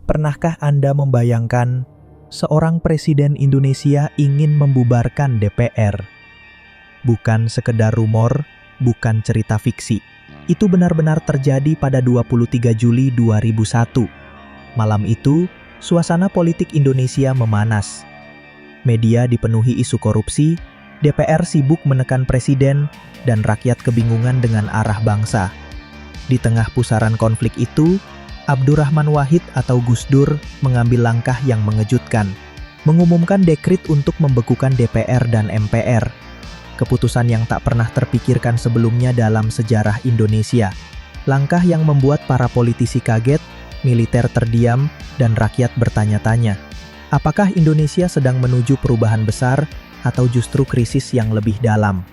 Pernahkah Anda membayangkan seorang presiden Indonesia ingin membubarkan DPR? Bukan sekedar rumor, bukan cerita fiksi. Itu benar-benar terjadi pada 23 Juli 2001. Malam itu, suasana politik Indonesia memanas. Media dipenuhi isu korupsi, DPR sibuk menekan presiden, dan rakyat kebingungan dengan arah bangsa. Di tengah pusaran konflik itu, Abdurrahman Wahid atau Gus Dur mengambil langkah yang mengejutkan, mengumumkan dekrit untuk membekukan DPR dan MPR. Keputusan yang tak pernah terpikirkan sebelumnya dalam sejarah Indonesia. Langkah yang membuat para politisi kaget, militer terdiam, dan rakyat bertanya-tanya, apakah Indonesia sedang menuju perubahan besar atau justru krisis yang lebih dalam?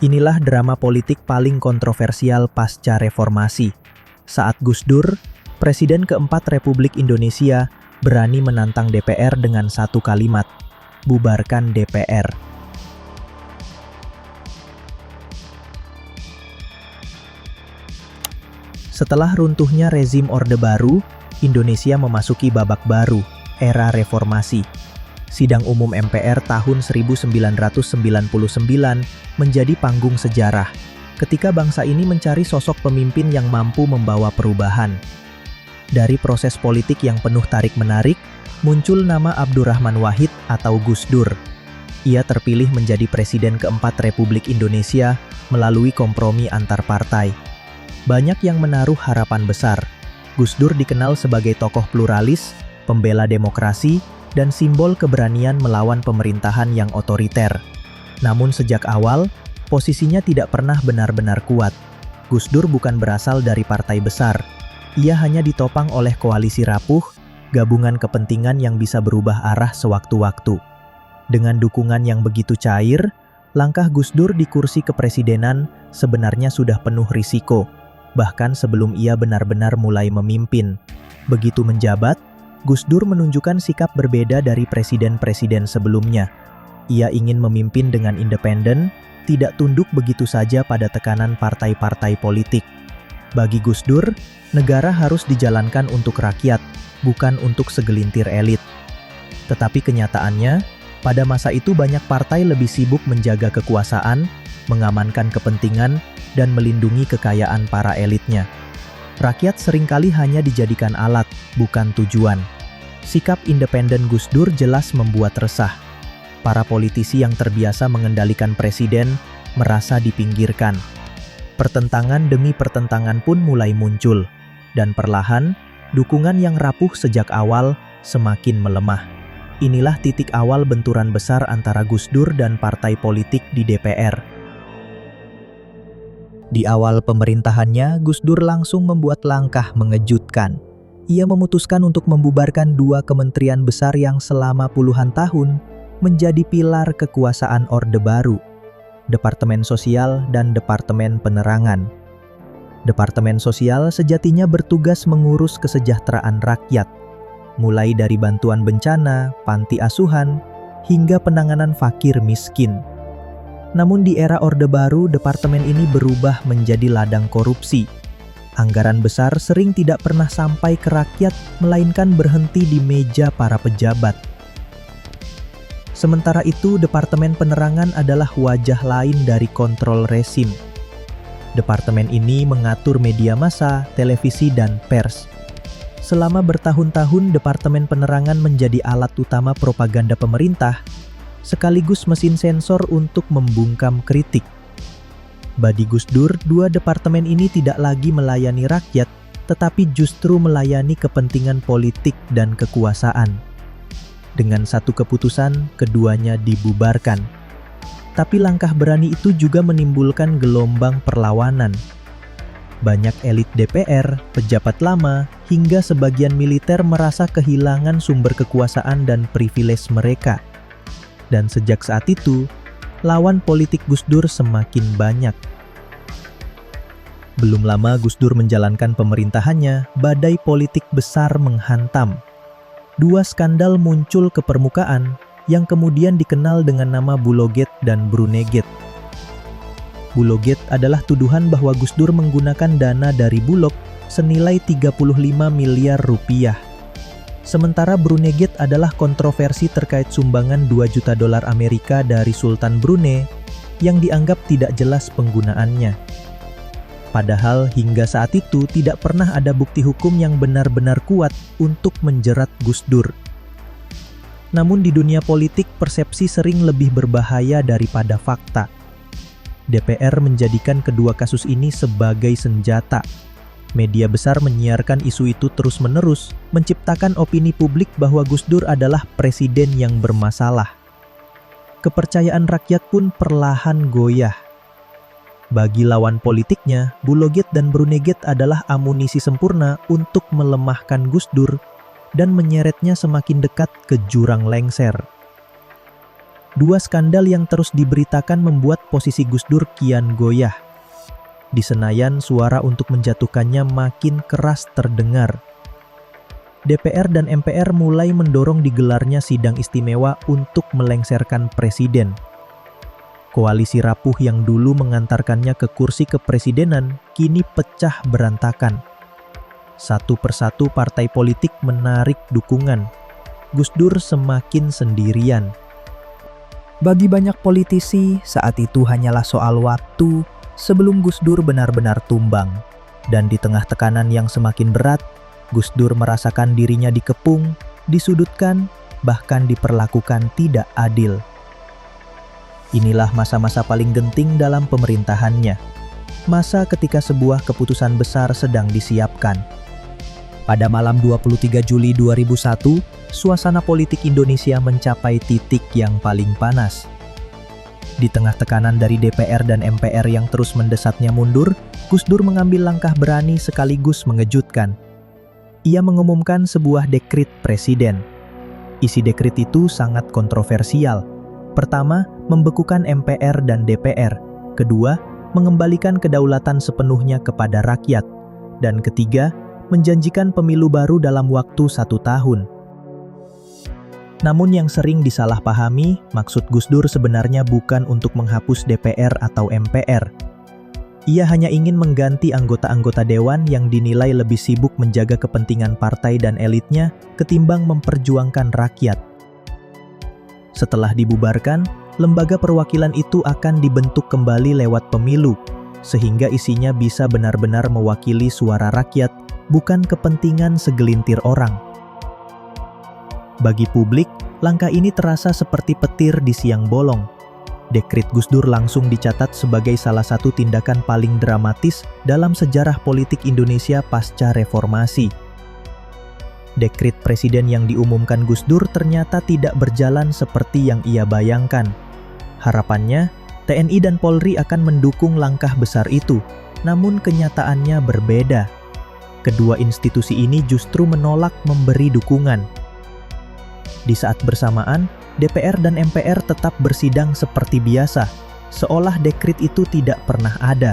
Inilah drama politik paling kontroversial pasca reformasi. Saat Gus Dur, Presiden keempat Republik Indonesia, berani menantang DPR dengan satu kalimat, bubarkan DPR. Setelah runtuhnya rezim Orde Baru, Indonesia memasuki babak baru, era reformasi. Sidang umum MPR tahun 1999 menjadi panggung sejarah, ketika bangsa ini mencari sosok pemimpin yang mampu membawa perubahan. Dari proses politik yang penuh tarik-menarik, muncul nama Abdurrahman Wahid atau Gus Dur. Ia terpilih menjadi Presiden keempat Republik Indonesia melalui kompromi antar partai. Banyak yang menaruh harapan besar. Gus Dur dikenal sebagai tokoh pluralis, pembela demokrasi, dan simbol keberanian melawan pemerintahan yang otoriter. Namun sejak awal, posisinya tidak pernah benar-benar kuat. Gus Dur bukan berasal dari partai besar. Ia hanya ditopang oleh koalisi rapuh, gabungan kepentingan yang bisa berubah arah sewaktu-waktu. Dengan dukungan yang begitu cair, langkah Gus Dur di kursi kepresidenan sebenarnya sudah penuh risiko, bahkan sebelum ia benar-benar mulai memimpin. Begitu menjabat, Gus Dur menunjukkan sikap berbeda dari presiden-presiden sebelumnya. Ia ingin memimpin dengan independen, tidak tunduk begitu saja pada tekanan partai-partai politik. Bagi Gus Dur, negara harus dijalankan untuk rakyat, bukan untuk segelintir elit. Tetapi kenyataannya, pada masa itu banyak partai lebih sibuk menjaga kekuasaan, mengamankan kepentingan, dan melindungi kekayaan para elitnya. Rakyat seringkali hanya dijadikan alat, bukan tujuan. Sikap independen Gus Dur jelas membuat resah. Para politisi yang terbiasa mengendalikan presiden merasa dipinggirkan. Pertentangan demi pertentangan pun mulai muncul, dan perlahan, dukungan yang rapuh sejak awal semakin melemah. Inilah titik awal benturan besar antara Gus Dur dan partai politik di DPR. Di awal pemerintahannya, Gus Dur langsung membuat langkah mengejutkan. Ia memutuskan untuk membubarkan dua kementerian besar yang selama puluhan tahun menjadi pilar kekuasaan Orde Baru, Departemen Sosial dan Departemen Penerangan. Departemen Sosial sejatinya bertugas mengurus kesejahteraan rakyat, mulai dari bantuan bencana, panti asuhan, hingga penanganan fakir miskin. Namun di era Orde Baru, departemen ini berubah menjadi ladang korupsi. Anggaran besar sering tidak pernah sampai ke rakyat, melainkan berhenti di meja para pejabat. Sementara itu, Departemen Penerangan adalah wajah lain dari kontrol rezim. Departemen ini mengatur media massa, televisi, dan pers. Selama bertahun-tahun, Departemen Penerangan menjadi alat utama propaganda pemerintah, sekaligus mesin sensor untuk membungkam kritik. Bagi Gus Dur, dua departemen ini tidak lagi melayani rakyat, tetapi justru melayani kepentingan politik dan kekuasaan. Dengan satu keputusan, keduanya dibubarkan. Tapi langkah berani itu juga menimbulkan gelombang perlawanan. Banyak elit DPR, pejabat lama, hingga sebagian militer merasa kehilangan sumber kekuasaan dan privilege mereka. Dan sejak saat itu, lawan politik Gus Dur semakin banyak. Belum lama Gus Dur menjalankan pemerintahannya, badai politik besar menghantam. Dua skandal muncul ke permukaan yang kemudian dikenal dengan nama Bulogate dan Brunegate. Bulogate adalah tuduhan bahwa Gus Dur menggunakan dana dari Bulog senilai 35 miliar rupiah. Sementara Brunei Gate adalah kontroversi terkait sumbangan 2 juta dolar Amerika dari Sultan Brunei yang dianggap tidak jelas penggunaannya. Padahal hingga saat itu tidak pernah ada bukti hukum yang benar-benar kuat untuk menjerat Gus Dur. Namun di dunia politik persepsi sering lebih berbahaya daripada fakta. DPR menjadikan kedua kasus ini sebagai senjata. Media besar menyiarkan isu itu terus-menerus, menciptakan opini publik bahwa Gus Dur adalah presiden yang bermasalah. Kepercayaan rakyat pun perlahan goyah. Bagi lawan politiknya, Bulogate dan Brunei Gate adalah amunisi sempurna untuk melemahkan Gus Dur dan menyeretnya semakin dekat ke jurang lengser. Dua skandal yang terus diberitakan membuat posisi Gus Dur kian goyah. Di Senayan, suara untuk menjatuhkannya makin keras terdengar. DPR dan MPR mulai mendorong digelarnya sidang istimewa untuk melengsarkan presiden. Koalisi rapuh yang dulu mengantarkannya ke kursi kepresidenan kini pecah berantakan. Satu persatu partai politik menarik dukungan. Gus Dur semakin sendirian. Bagi banyak politisi, saat itu hanyalah soal waktu sebelum Gus Dur benar-benar tumbang. Dan di tengah tekanan yang semakin berat, Gus Dur merasakan dirinya dikepung, disudutkan, bahkan diperlakukan tidak adil. Inilah masa-masa paling genting dalam pemerintahannya. Masa ketika sebuah keputusan besar sedang disiapkan. Pada malam 23 Juli 2001, suasana politik Indonesia mencapai titik yang paling panas. Di tengah tekanan dari DPR dan MPR yang terus mendesaknya mundur, Gus Dur mengambil langkah berani sekaligus mengejutkan. Ia mengumumkan sebuah dekret presiden. Isi dekret itu sangat kontroversial. Pertama, membekukan MPR dan DPR. Kedua, mengembalikan kedaulatan sepenuhnya kepada rakyat. Dan ketiga, menjanjikan pemilu baru dalam waktu 1 tahun. Namun yang sering disalahpahami, maksud Gus Dur sebenarnya bukan untuk menghapus DPR atau MPR. Ia hanya ingin mengganti anggota-anggota dewan yang dinilai lebih sibuk menjaga kepentingan partai dan elitnya ketimbang memperjuangkan rakyat. Setelah dibubarkan, lembaga perwakilan itu akan dibentuk kembali lewat pemilu, sehingga isinya bisa benar-benar mewakili suara rakyat, bukan kepentingan segelintir orang. Bagi publik, langkah ini terasa seperti petir di siang bolong. Dekret Gus Dur langsung dicatat sebagai salah satu tindakan paling dramatis dalam sejarah politik Indonesia pasca reformasi. Dekret presiden yang diumumkan Gus Dur ternyata tidak berjalan seperti yang ia bayangkan. Harapannya, TNI dan Polri akan mendukung langkah besar itu, namun kenyataannya berbeda. Kedua institusi ini justru menolak memberi dukungan. Di saat bersamaan, DPR dan MPR tetap bersidang seperti biasa, seolah dekret itu tidak pernah ada.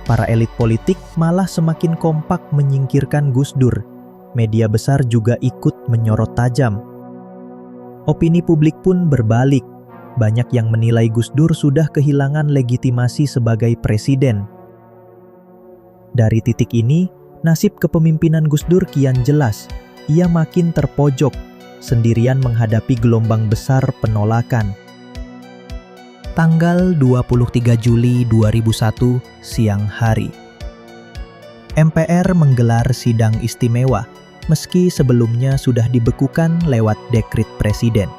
Para elit politik malah semakin kompak menyingkirkan Gus Dur. Media besar juga ikut menyorot tajam. Opini publik pun berbalik. Banyak yang menilai Gus Dur sudah kehilangan legitimasi sebagai presiden. Dari titik ini, nasib kepemimpinan Gus Dur kian jelas. Ia makin terpojok, sendirian menghadapi gelombang besar penolakan. Tanggal 23 Juli 2001, siang hari. MPR menggelar sidang istimewa, meski sebelumnya sudah dibekukan lewat dekret presiden.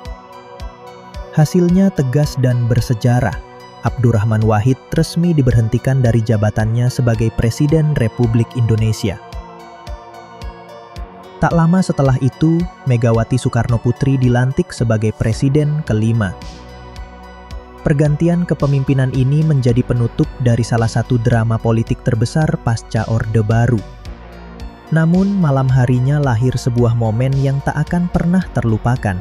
Hasilnya tegas dan bersejarah. Abdurrahman Wahid resmi diberhentikan dari jabatannya sebagai Presiden Republik Indonesia. Tak lama setelah itu, Megawati Soekarnoputri dilantik sebagai presiden kelima. Pergantian kepemimpinan ini menjadi penutup dari salah satu drama politik terbesar pasca Orde Baru. Namun malam harinya lahir sebuah momen yang tak akan pernah terlupakan.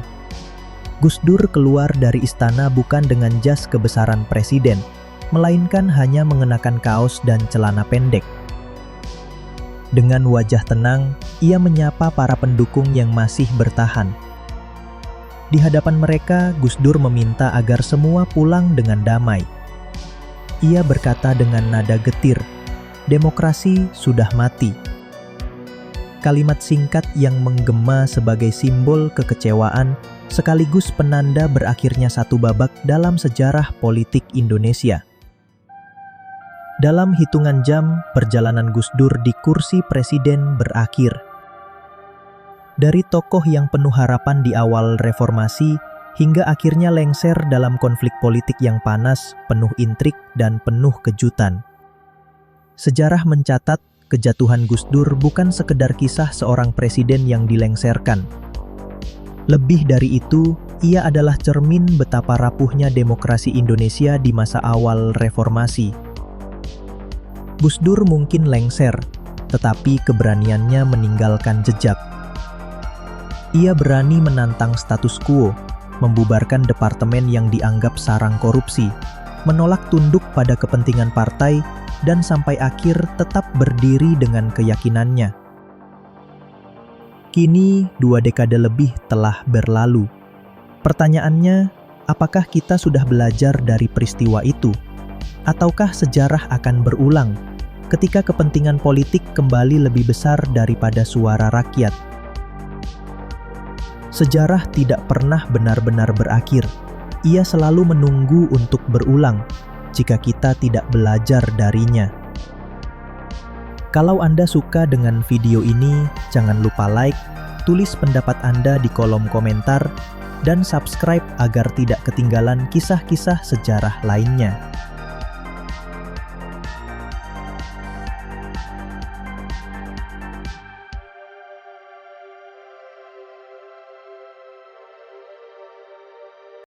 Gus Dur keluar dari istana bukan dengan jas kebesaran presiden, melainkan hanya mengenakan kaos dan celana pendek. Dengan wajah tenang, ia menyapa para pendukung yang masih bertahan. Di hadapan mereka, Gus Dur meminta agar semua pulang dengan damai. Ia berkata dengan nada getir, "Demokrasi sudah mati." kalimat singkat yang menggema sebagai simbol kekecewaan sekaligus penanda berakhirnya satu babak dalam sejarah politik Indonesia. Dalam hitungan jam, perjalanan Gus Dur di kursi presiden berakhir. Dari tokoh yang penuh harapan di awal reformasi, hingga akhirnya lengser dalam konflik politik yang panas, penuh intrik, dan penuh kejutan. Sejarah mencatat, kejatuhan Gus Dur bukan sekedar kisah seorang presiden yang dilengserkan. Lebih dari itu, ia adalah cermin betapa rapuhnya demokrasi Indonesia di masa awal reformasi. Gus Dur mungkin lengser, tetapi keberaniannya meninggalkan jejak. Ia berani menantang status quo, membubarkan departemen yang dianggap sarang korupsi, menolak tunduk pada kepentingan partai, dan sampai akhir tetap berdiri dengan keyakinannya. Kini, 2 dekade lebih telah berlalu. Pertanyaannya, apakah kita sudah belajar dari peristiwa itu? Ataukah sejarah akan berulang ketika kepentingan politik kembali lebih besar daripada suara rakyat? Sejarah tidak pernah benar-benar berakhir. Ia selalu menunggu untuk berulang jika kita tidak belajar darinya. Kalau Anda suka dengan video ini, jangan lupa like, tulis pendapat Anda di kolom komentar, dan subscribe agar tidak ketinggalan kisah-kisah sejarah lainnya.